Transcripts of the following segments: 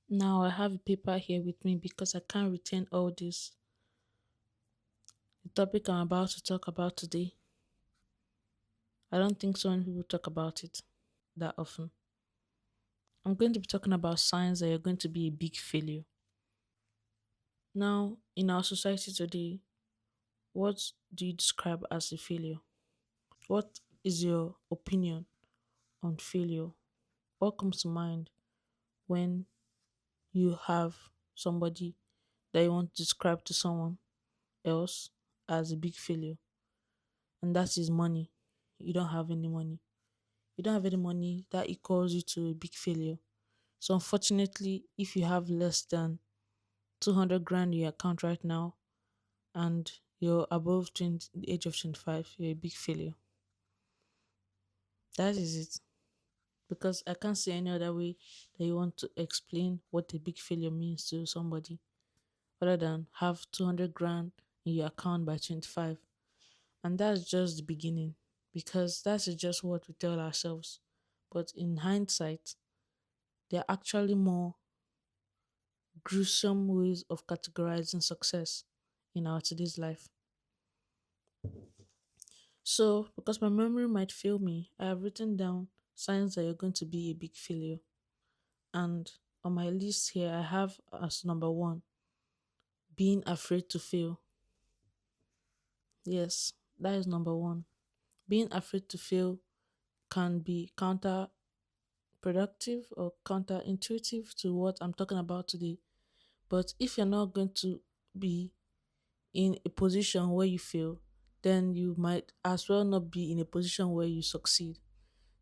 Now I have a paper here with me because I can't retain all this. The topic I'm about to talk about today, I don't think so many people talk about it that often. I'm going to be talking about signs that you're going to be a big failure. Now, in our society today, what do you describe as a failure? What is your opinion on failure? What comes to mind when you have somebody that you want to describe to someone else as a big failure? And that is money. You don't have any money. You don't have any money, that equals you to a big failure. So unfortunately, if you have less than 200 grand in your account right now and you're above 20, the age of 25, you're a big failure. That is it. Because I can't see any other way that you want to explain what a big failure means to somebody other than have 200 grand in your account by 25. And that's just the beginning because that's just what we tell ourselves. But in hindsight, there are actually more gruesome ways of categorizing success in our today's life. So, because my memory might fail me, I have written down signs that you're going to be a big failure. And on my list here, I have as number one, being afraid to fail. Yes, that is number one. Being afraid to fail can be counterproductive or counterintuitive to what I'm talking about today. But if you're not going to be in a position where you fail, then you might as well not be in a position where you succeed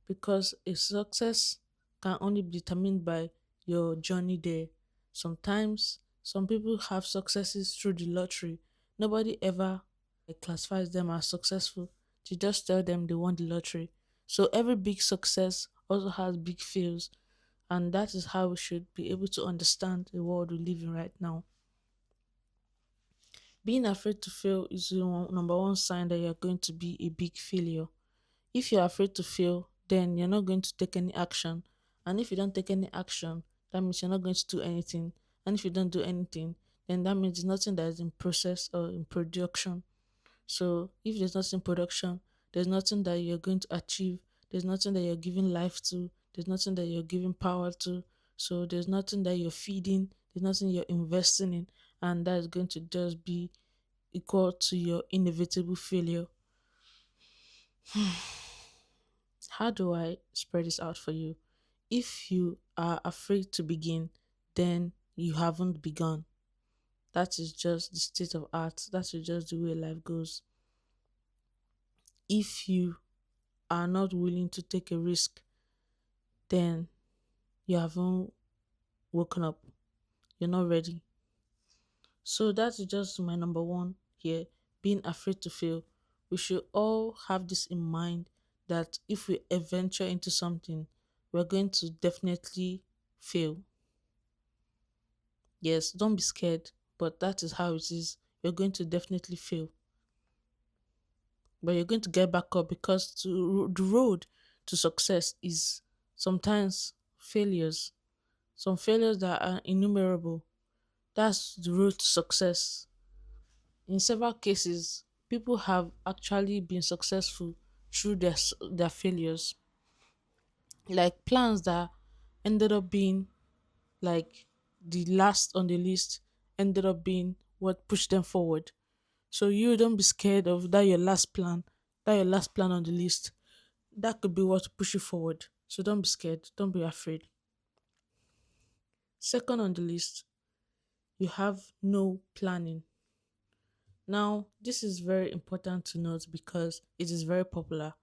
because a success can only be determined by your journey there. Sometimes some people have successes through the lottery. Nobody ever classifies them as successful. They just tell them they won the lottery. So every big success also has big fails, and that is how we should be able to understand the world we live in right now. Being afraid to fail is the number one sign that you're going to be a big failure. If you're afraid to fail, then you're not going to take any action. And if you don't take any action, that means you're not going to do anything. And if you don't do anything, then that means there's nothing that is in process or in production. So if there's nothing in production, there's nothing that you're going to achieve. There's nothing that you're giving life to. There's nothing that you're giving power to. So there's nothing that you're feeding. There's nothing you're investing in. And that is going to just be equal to your inevitable failure. How do I spread this out for you? If you are afraid to begin, then you haven't begun. That is just the state of art. That is just the way life goes. If you are not willing to take a risk, then you haven't woken up. You're not ready. So that's just my number one here, being afraid to fail. We should all have this in mind that if we venture into something, we're going to definitely fail. Yes, don't be scared, but that is how it is. You're going to definitely fail, but you're going to get back up because the road to success is sometimes failures, some failures that are innumerable. That's the road to success. In several cases, people have actually been successful through their failures, like plans that ended up being like the last on the list ended up being what pushed them forward. So you don't be scared of that your last plan on the list. That could be what push you forward. So don't be scared. Don't be afraid. Second on the list, you have no planning. Now, this is very important to note because it is very popular.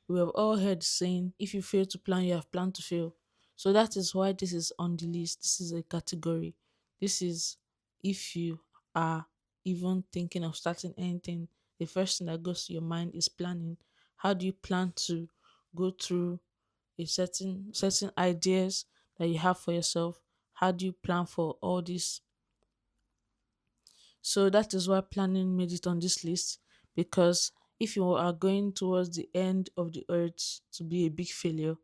We have all heard the saying, if you fail to plan, you have planned to fail. So that is why this is on the list. This is a category. This is if you are even thinking of starting anything, the first thing that goes to your mind is planning. How do you plan to go through a certain ideas that you have for yourself? How do you plan for all this? So that is why planning made it on this list, because if you are going towards the end of the earth to be a big failure,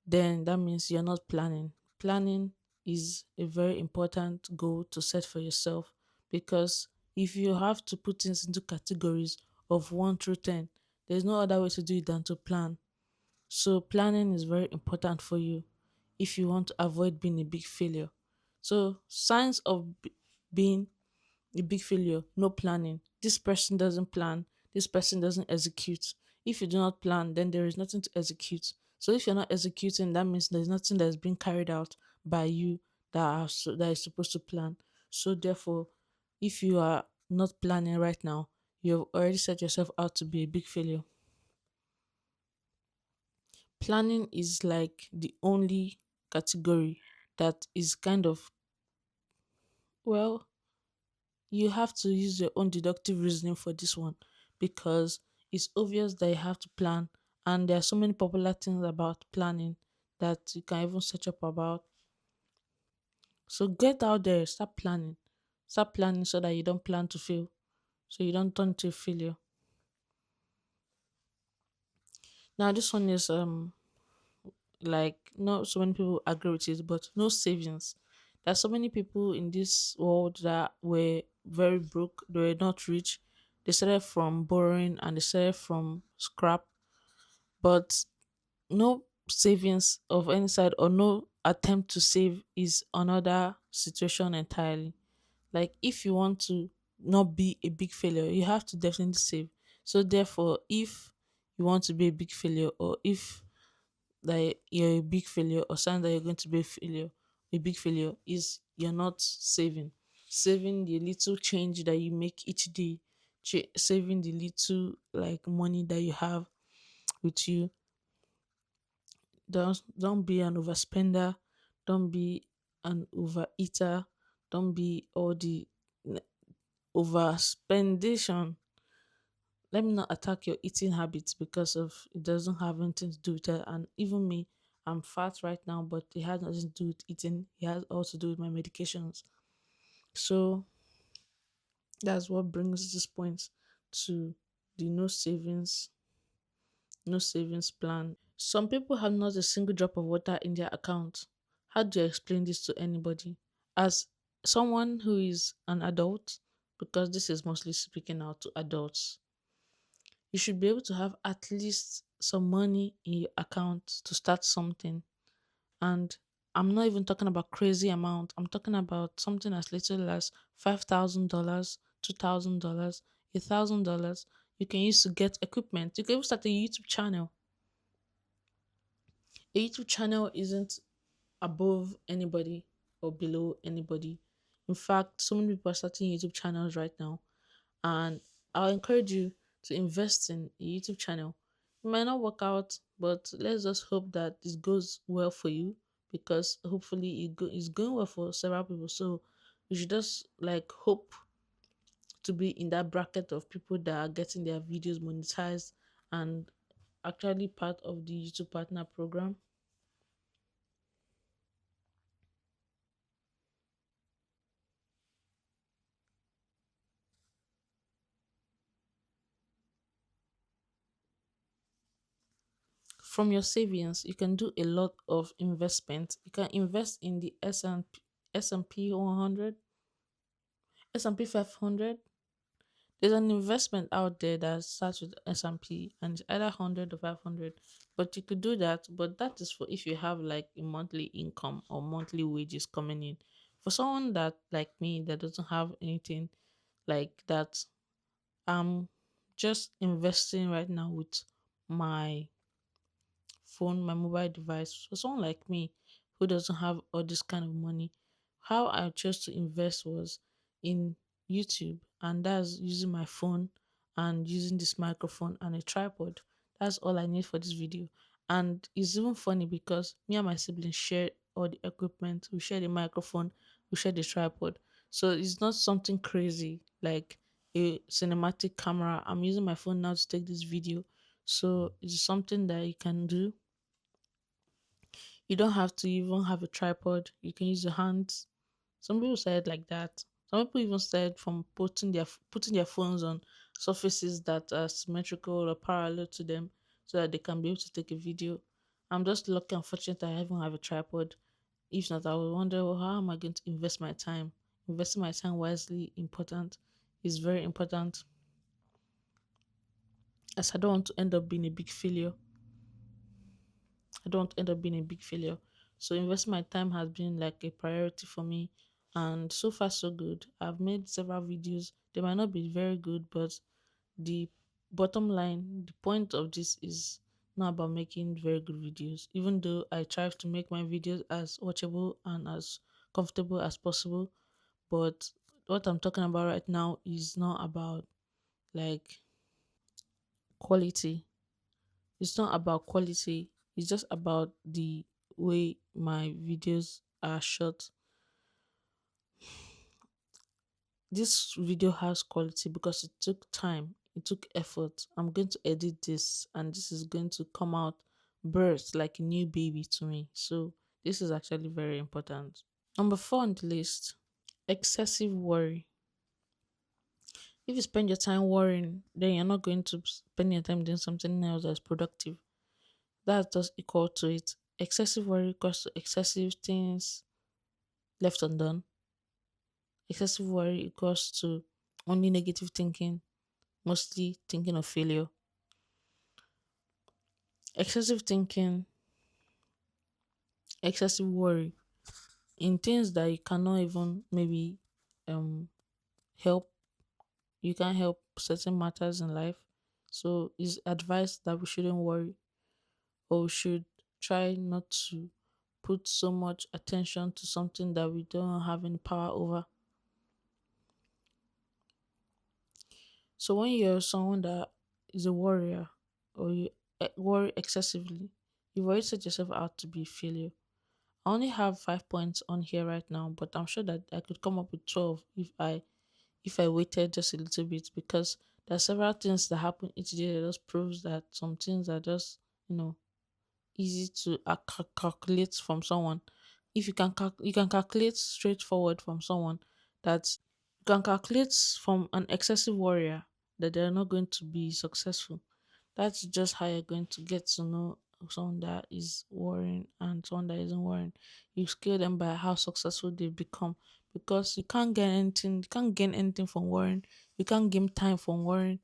then that means you're not planning. Planning is a very important goal to set for yourself, because if you have to put things into categories of 1 through 10, there's no other way to do it than to plan. So planning is very important for you if you want to avoid being a big failure. So signs of being a big failure: no planning. This person doesn't plan. This person doesn't execute. If you do not plan, then there is nothing to execute. So if you're not executing, that means there's nothing that's being carried out by you that is supposed to plan. So therefore, if you are not planning right now, you've already set yourself out to be a big failure. Planning is like the only category that is kind of, well, you have to use your own deductive reasoning for this one, because it's obvious that you have to plan, and there are so many popular things about planning that you can even search up about. So get out there, start planning so that you don't plan to fail, so you don't turn to a failure. Now this one is like, not so many people agree with it, but no savings. There's so many people in this world that were very broke, they were not rich. They started from borrowing and they started from scrap, but no savings of any side or no attempt to save is another situation entirely. Like, if you want to not be a big failure, you have to definitely save. So therefore, if you want to be a big failure, or if that you're a big failure, or sign that you're going to be a big failure is you're not saving the little change that you make each day, saving the little like money that you have with you. Don't be an overspender, don't be an overeater, don't be all the overspendation. Let me not attack your eating habits, because of it doesn't have anything to do with that. And even me, I'm fat right now, but it has nothing to do with eating. It has all to do with my medications. So that's what brings this point to the no savings plan. Some people have not a single drop of water in their account. How do you explain this to anybody? As someone who is an adult, because this is mostly speaking out to adults, you should be able to have at least some money in your account to start something. And I'm not even talking about crazy amount. I'm talking about something as little as $5,000, $2,000, $1,000. You can use to get equipment. You can even start a YouTube channel. A YouTube channel isn't above anybody or below anybody. In fact, so many people are starting YouTube channels right now, and I'll encourage you to invest in a YouTube channel. It might not work out, but let's just hope that this goes well for you, because hopefully it's going well for several people. So you should just like hope to be in that bracket of people that are getting their videos monetized and actually part of the YouTube partner program. From your savings, you can do a lot of investment. You can invest in the S&P 100, S&P 500. There's an investment out there that starts with S&P and it's either 100 or 500. But you could do that, but that is for if you have like a monthly income or monthly wages coming in. For someone that like me that doesn't have anything like that, I'm just investing right now with my phone, my mobile device. For someone like me who doesn't have all this kind of money, how I chose to invest was in YouTube, and that's using my phone and using this microphone and a tripod. That's all I need for this video. And it's even funny because me and my siblings share all the equipment. We share the microphone, we share the tripod. So it's not something crazy like a cinematic camera. I'm using my phone now to take this video. So it's something that you can do. You don't have to even have a tripod. You can use your hands. Some people said like that. Some people even said from putting their phones on surfaces that are symmetrical or parallel to them, so that they can be able to take a video. I'm just lucky and fortunate I even have a tripod. If not, I will wonder, well, how am I going to invest my time? Investing my time wisely important is very important, as I don't want to end up being a big failure. I don't end up being a big failure. So investing my time has been like a priority for me, and so far so good. I've made several videos. They might not be very good, but the bottom line, the point of this is not about making very good videos. Even though I try to make my videos as watchable and as comfortable as possible, but what I'm talking about right now is not about like quality. It's not about quality. It's just about the way my videos are shot. This video has quality because it took time, it took effort. I'm going to edit this, and this is going to come out birth like a new baby to me. So this is actually very important. Number four on the list, excessive worry. If you spend your time worrying, then you're not going to spend your time doing something else that's productive. That's just equal to it. Excessive worry equals to excessive things left undone. Excessive worry equals to only negative thinking, mostly thinking of failure. Excessive thinking, excessive worry in things that you cannot even maybe um help. You can't help certain matters in life. So it's advised that we shouldn't worry, or we should try not to put so much attention to something that we don't have any power over. So when you're someone that is a warrior, or you worry excessively, you've already set yourself out to be a failure. I only have 5 points on here right now, but I'm sure that I could come up with 12 if I waited just a little bit, because there are several things that happen each day that just proves that some things are just, you know, easy to calculate from someone. If you can you can calculate straightforward from someone, that you can calculate from an excessive warrior, that they're not going to be successful. That's just how you're going to get to know someone that is worrying and someone that isn't worrying. You scale them by how successful they've become, because you can't gain anything from worrying. You can't gain time from worrying.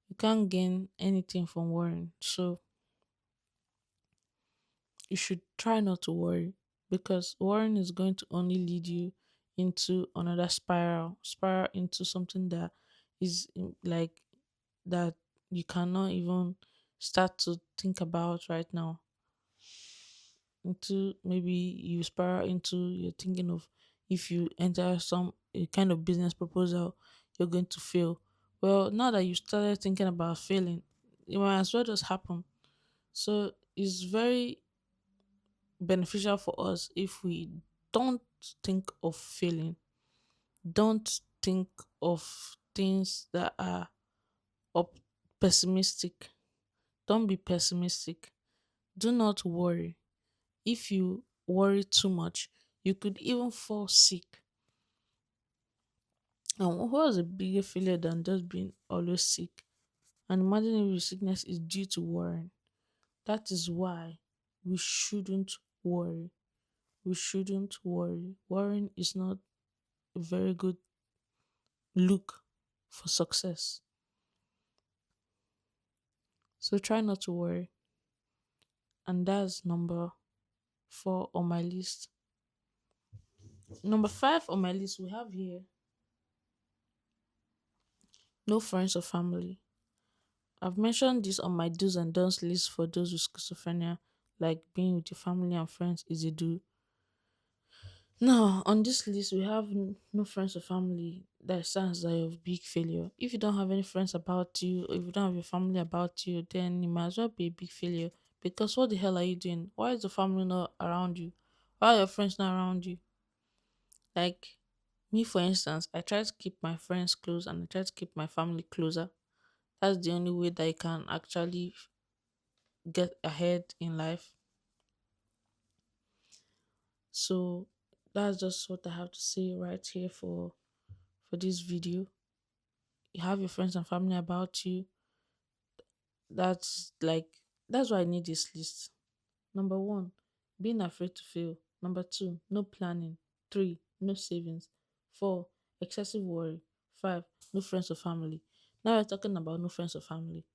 You can't gain anything from worrying. So you should try not to worry, because worrying is going to only lead you into another spiral into something that is like that you cannot even start to think about right now. Into maybe you spiral into you're thinking of, if you enter some a kind of business proposal, you're going to fail. Well, now that you started thinking about failing, it might as well just happen. So it's very beneficial for us if we don't think of failing, don't think of things that are up pessimistic. Don't be pessimistic. Do not worry. If you worry too much, you could even fall sick. And what was a bigger failure than just being always sick? And imagine if your sickness is due to worrying. That is why we shouldn't worry. We shouldn't worry. Worrying is not a very good look for success. So try not to worry. And that's number four on my list. Number five on my list, we have here no friends or family. I've mentioned this on my do's and don'ts list for those with schizophrenia, like being with your family and friends is a do. Now, on this list, we have no friends or family. That sounds like a big failure. If you don't have any friends about you, or if you don't have your family about you, then you might as well be a big failure. Because what the hell are you doing? Why is the family not around you? Why are your friends not around you? Like me, for instance, I try to keep my friends close and I try to keep my family closer. That's the only way that I can actually get ahead in life. So that's just what I have to say right here for this video. You have your friends and family about you. That's like that's why I need this list. Number one, being afraid to fail. Number two, no planning. Three, no savings. Four, excessive worry. Five, no friends or family. Now we're talking about no friends or family.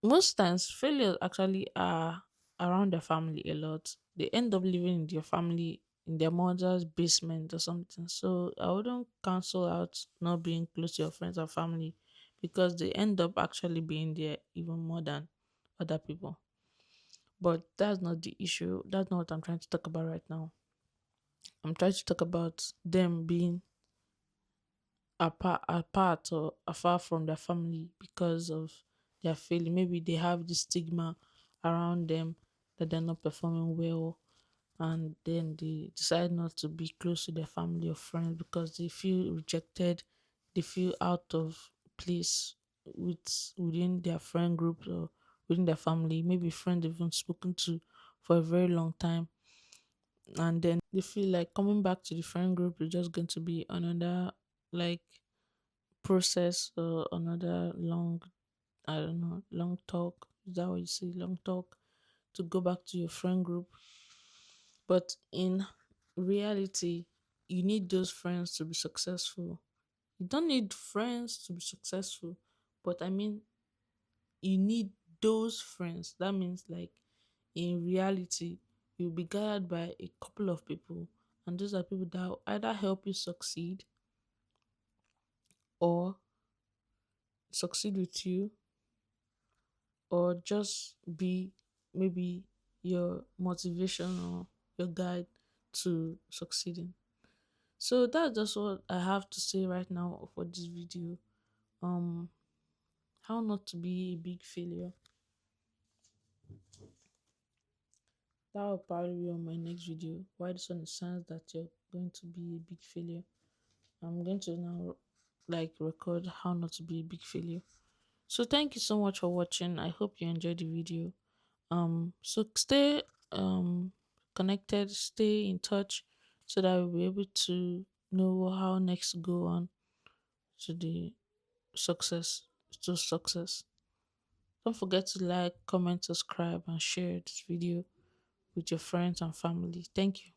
Most times, failures actually are around their family a lot. They end up living in their family, in their mother's basement or something. So I wouldn't cancel out not being close to your friends or family because they end up actually being there even more than other people. But that's not the issue. That's not what I'm trying to talk about right now. I'm trying to talk about them being apart or afar from their family because of their failing. Maybe they have the stigma around them that they're not performing well, and then they decide not to be close to their family or friends because they feel rejected, they feel out of place within their friend group or within their family. Maybe friends they've been spoken to for a very long time, and then they feel like coming back to the friend group is just going to be another like process or another long, I don't know, long talk. Is that what you say? Long talk to go back to your friend group. But in reality, you need those friends to be successful. You don't need friends to be successful, but I mean, you need those friends. That means, like, in reality, you'll be guided by a couple of people, and those are people that will either help you succeed or succeed with you or just be maybe your motivation or your guide to succeeding. So that's just what I have to say right now for this video. Um, how not to be a big failure. That will probably be on my next video. Why this one is signs that you're going to be a big failure. I'm going to now like record how not to be a big failure. So thank you so much for watching. I hope you enjoyed the video. So stay connected, stay in touch so that we'll be able to know how next to go on to the success success. Don't forget to like, comment, subscribe, and share this video with your friends and family. Thank you.